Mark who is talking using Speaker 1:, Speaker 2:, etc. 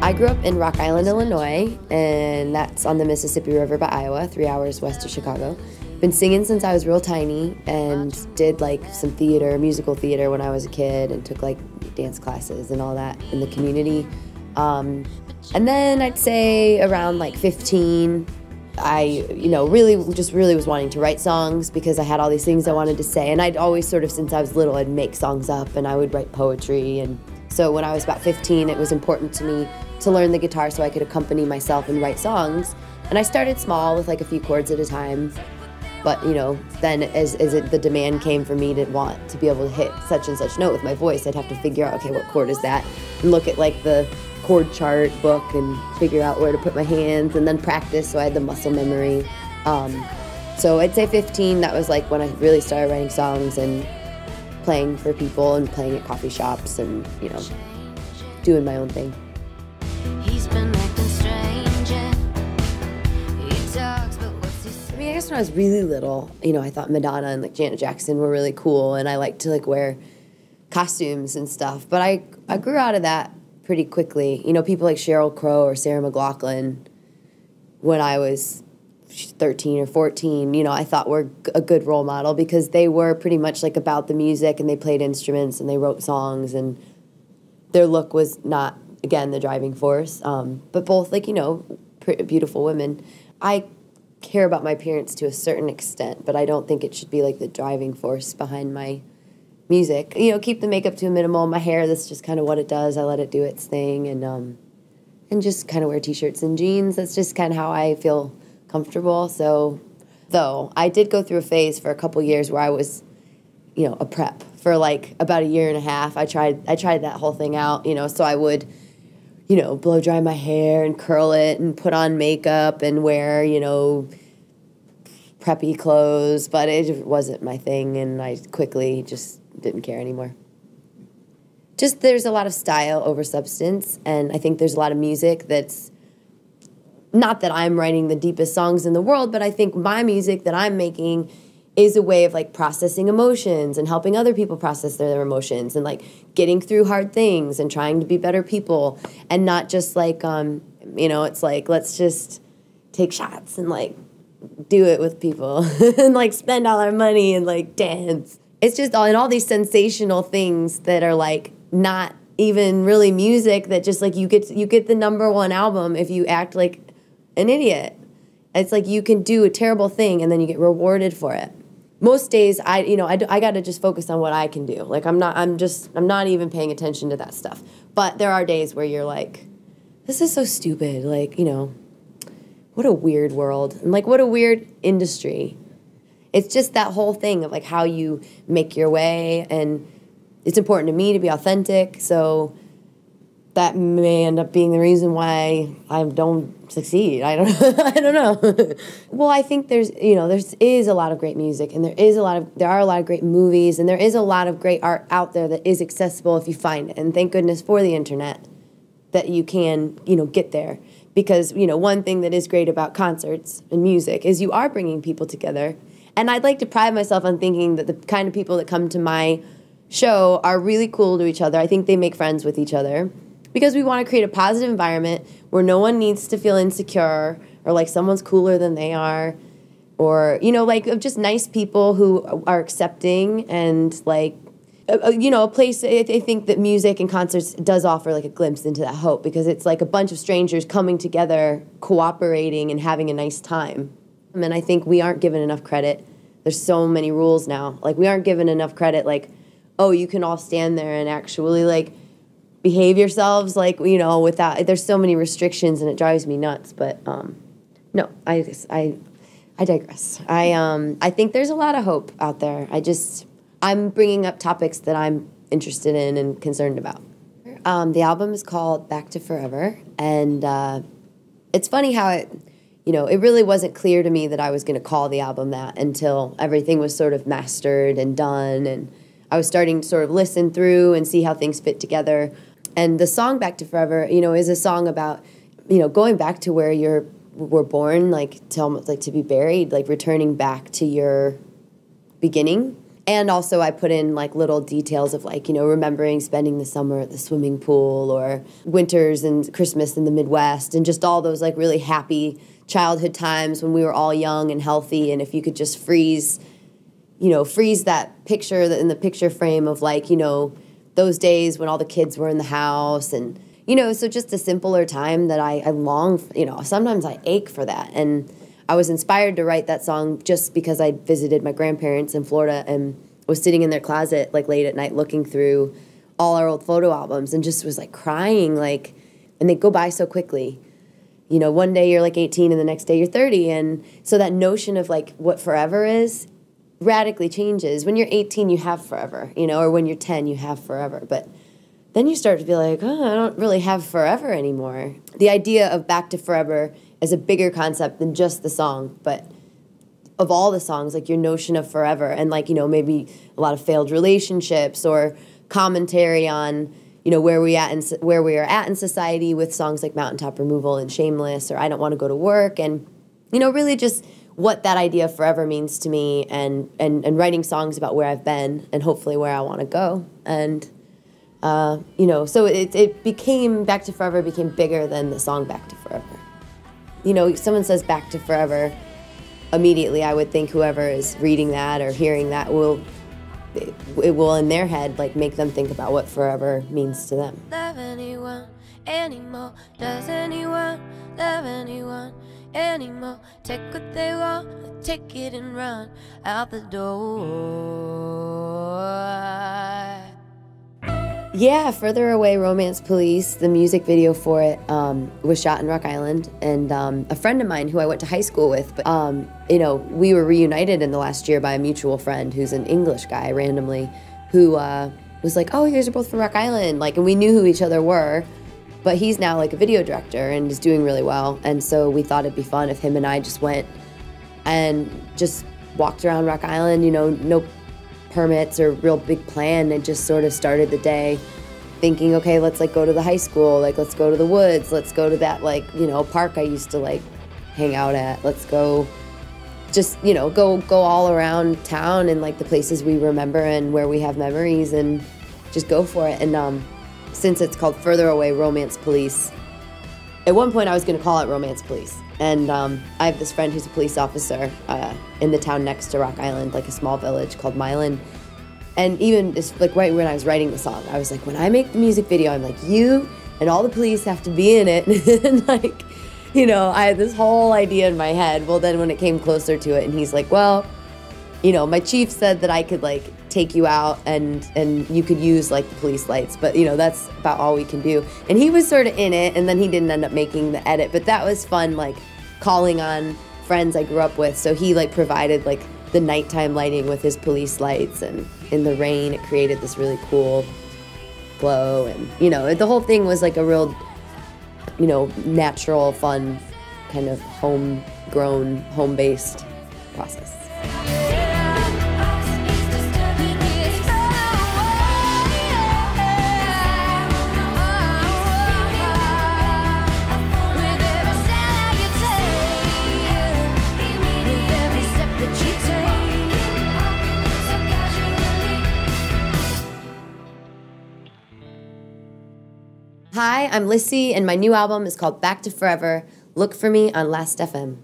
Speaker 1: I grew up in Rock Island, Illinois, and that's on the Mississippi River by Iowa, 3 hours west of Chicago. Been singing since I was real tiny and did like some theater, musical theater when I was a kid, and took like dance classes and all that in the community. And then I'd say around like 15, I, really was wanting to write songs because I had all these things I wanted to say. And I'd always sort of, since I was little, I'd make songs up and I would write poetry. And so when I was about 15, it was important to me to learn the guitar so I could accompany myself and write songs. And I started small with like a few chords at a time. But, then as the demand came for me to want to be able to hit such and such note with my voice, I'd have to figure out, okay, what chord is that? And look at like the chord chart book and figure out where to put my hands and then practice so I had the muscle memory. So I'd say 15, that was like when I really started writing songs and playing for people and playing at coffee shops and, doing my own thing. He's been acting strange, he talks, but what's he say? I mean, I guess when I was really little, I thought Madonna and like Janet Jackson were really cool, and I liked to like wear costumes and stuff. But I grew out of that pretty quickly. People like Sheryl Crow or Sarah McLachlan, when I was 13 or 14, I thought were a good role model because they were pretty much like about the music, and they played instruments and they wrote songs, and their look was not, again, the driving force. But both, like, beautiful women. I care about my appearance to a certain extent, but I don't think it should be like the driving force behind my music. Keep the makeup to a minimal. My hair, that's just kind of what it does. I let it do its thing, and just kind of wear t-shirts and jeans. That's just kind of how I feel comfortable. So, though, I did go through a phase for a couple years where I was, a prep for like about a year and a half. I tried that whole thing out, so I would, blow dry my hair and curl it and put on makeup and wear, preppy clothes, but it just wasn't my thing, and I quickly just didn't care anymore. Just there's a lot of style over substance, and I think there's a lot of music that's, not that I'm writing the deepest songs in the world, but I think my music that I'm making is a way of like processing emotions and helping other people process their emotions and like getting through hard things and trying to be better people, and not just like, it's like, let's just take shots and like do it with people and like spend all our money and like dance. It's just all these sensational things that are like not even really music, that just like you get the #1 album if you act like an idiot. It's like you can do a terrible thing and then you get rewarded for it. Most days I got to just focus on what I can do. Like I'm not even paying attention to that stuff. But there are days where you're like, this is so stupid. Like, what a weird world, and like what a weird industry. It's just that whole thing of like how you make your way, and it's important to me to be authentic, so that may end up being the reason why I don't succeed. I don't know. Well, I think there is a lot of great music, and there are a lot of great movies, and there is a lot of great art out there that is accessible if you find it. And thank goodness for the internet that you can, get there. Because, one thing that is great about concerts and music is you are bringing people together. And I'd like to pride myself on thinking that the kind of people that come to my show are really cool to each other. I think they make friends with each other, because we want to create a positive environment where no one needs to feel insecure or like someone's cooler than they are, or, like just nice people who are accepting, and like, a place. I think that music and concerts does offer like a glimpse into that hope, because it's like a bunch of strangers coming together, cooperating, and having a nice time. And I think we aren't given enough credit. There's so many rules now. Like, we aren't given enough credit. Like, oh, you can all stand there and actually like behave yourselves, like, without. There's so many restrictions, and it drives me nuts. But no, I digress. I think there's a lot of hope out there. I'm bringing up topics that I'm interested in and concerned about. The album is called Back to Forever, and it's funny how it really wasn't clear to me that I was going to call the album that until everything was sort of mastered and done, and I was starting to sort of listen through and see how things fit together. And the song Back to Forever, is a song about, going back to where you were born, like to almost like to be buried, like returning back to your beginning. And also I put in like little details of like, you know, remembering spending the summer at the swimming pool or winters and Christmas in the Midwest and just all those like really happy childhood times when we were all young and healthy. And if you could just freeze that picture in the picture frame of like, you know, those days when all the kids were in the house and, you know, so just a simpler time that I long, you know, sometimes I ache for that. And I was inspired to write that song just because I visited my grandparents in Florida and was sitting in their closet like late at night looking through all our old photo albums and just was like crying, like, and they go by so quickly. You know, one day you're like 18 and the next day you're 30. And so that notion of like what forever is radically changes. When you're 18, you have forever, you know, or when you're 10, you have forever. But then you start to be like, oh, I don't really have forever anymore. The idea of Back to Forever is a bigger concept than just the song, but of all the songs, like your notion of forever and like, you know, maybe a lot of failed relationships or commentary on, you know, where we are at in society with songs like Mountaintop Removal and Shameless or I Don't Want to Go to Work, and, you know, really just what that idea of forever means to me and writing songs about where I've been and hopefully where I want to go. And, you know, so it became, Back to Forever became bigger than the song Back to Forever. You know, someone says Back to Forever, immediately I would think whoever is reading that or hearing that it will in their head like make them think about what forever means to them.
Speaker 2: Love anyone anymore? Does anyone love anyone anymore? Take what they want, take it and run out the door.
Speaker 1: Yeah, Further Away Romance Police, the music video for it was shot in Rock Island, and a friend of mine who I went to high school with, but, you know, we were reunited in the last year by a mutual friend who's an English guy randomly, who was like, oh, you guys are both from Rock Island, like, and we knew who each other were, but he's now like a video director and is doing really well, and so we thought it'd be fun if him and I just went and just walked around Rock Island, you know, no permits or real big plan, and just sort of started the day thinking, okay, let's like go to the high school, like let's go to the woods, let's go to that like, you know, park I used to like hang out at, let's go just, you know, go all around town and like the places we remember and where we have memories and just go for it. And since it's called Further Away Romance Police, at one point I was going to call it Romance Police. And I have this friend who's a police officer in the town next to Rock Island, like a small village called Milan. And even it's like right when I was writing the song, I was like, when I make the music video, I'm like, you and all the police have to be in it. And like, you know, I had this whole idea in my head. Well, then when it came closer to it, and he's like, well, you know, my chief said that I could like take you out and you could use like the police lights, but you know, that's about all we can do. And he was sort of in it, and then he didn't end up making the edit, but that was fun, like calling on friends I grew up with. So he like provided like the nighttime lighting with his police lights, and in the rain it created this really cool glow, and you know, the whole thing was like a real, you know, natural, fun, kind of homegrown, home-based process. Hi, I'm Lissie, and my new album is called Back to Forever. Look for me on Last.fm.